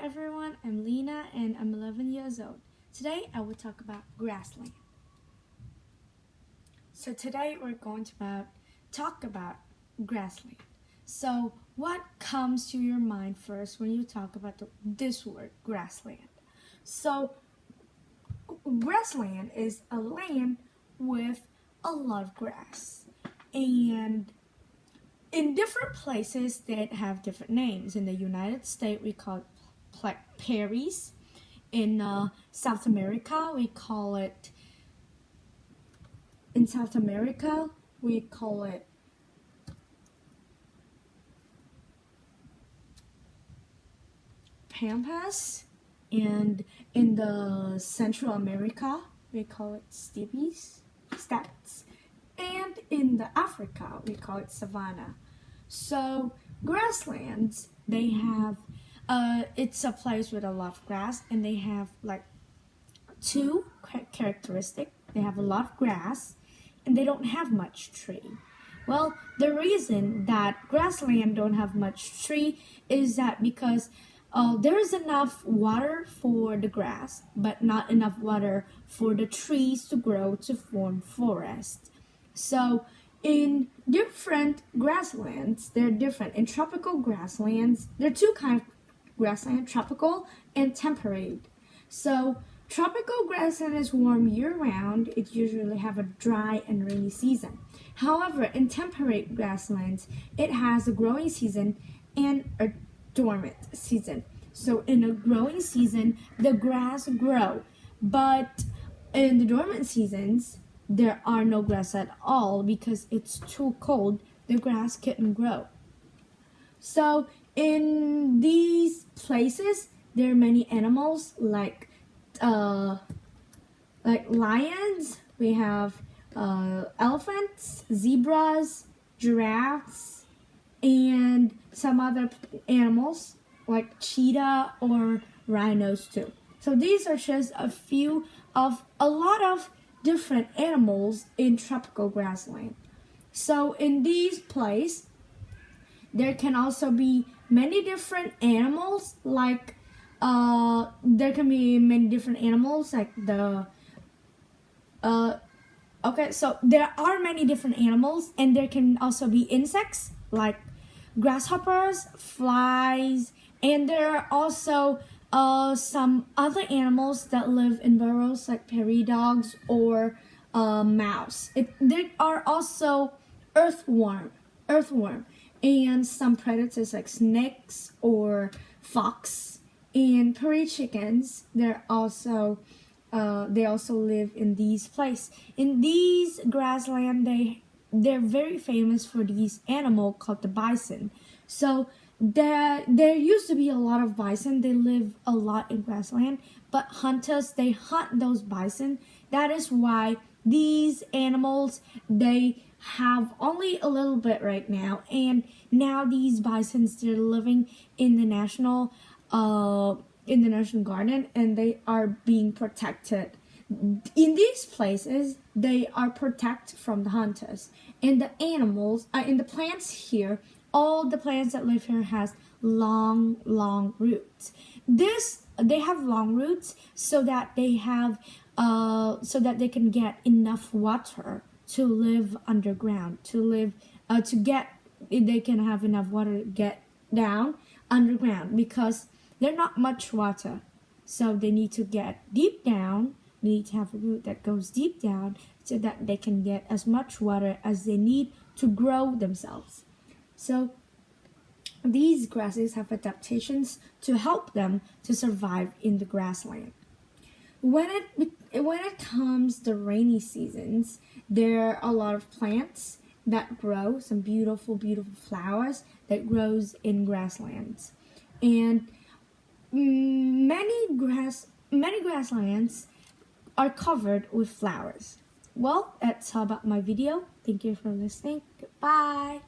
everyone, I'm Lena and I'm 11 years old. Today I will talk about grassland. So today we're going to talk about grassland. So what comes to your mind first when you talk about this word, grassland? So grassland is a land with a lot of grass, and in different places that have different names. In the United States we call it prairies. In South America we call it pampas, and in the Central America we call it steppes, and in the Africa we call it savanna. So grasslands, they have it's a place with a lot of grass, and they have like two characteristics. They have a lot of grass and they don't have much tree. Well, the reason that grassland don't have much tree is that because there is enough water for the grass, but not enough water for the trees to grow to form forest. So in different grasslands, they're different. In tropical grasslands, there are two kinds of grassland: tropical and temperate. So tropical grassland is warm year-round. It usually have a dry and rainy season. However, in temperate grasslands, it has a growing season and a dormant season. So in a growing season, the grass grow, but in the dormant seasons, there are no grass at all because it's too cold. The grass couldn't grow. So in these places, there are many animals like lions. We have elephants, zebras, giraffes, and some other animals like cheetah or rhinos too. So these are just a few of a lot of different animals in tropical grassland. So in these places, there can also be many different animals like there are many different animals and there can also be insects like grasshoppers, flies, and there are also some other animals that live in burrows like prairie dogs or mouse. There are also earthworm, and some predators like snakes or fox, and prairie chickens. They also live in these places. In these grassland, they're very famous for these animal called the bison. So there used to be a lot of bison. They live a lot in grassland, but hunters, they hunt those bison. That is why these animals, they have only a little bit right now, and now these bisons, they're living in the national garden, and they are being protected. In these places, they are protected from the hunters. And the animals, in the plants here, all the plants that live here has long roots. They have long roots so that they can get enough water to live underground. They can have enough water to get down underground because there's not much water. So they need to get deep down. They need to have a root that goes deep down so that they can get as much water as they need to grow themselves. So these grasses have adaptations to help them to survive in the grassland. When it comes to rainy seasons, there are a lot of plants that grow, some beautiful flowers that grows in grasslands. And many grasslands are covered with flowers. Well, that's all about my video. Thank you for listening. Goodbye.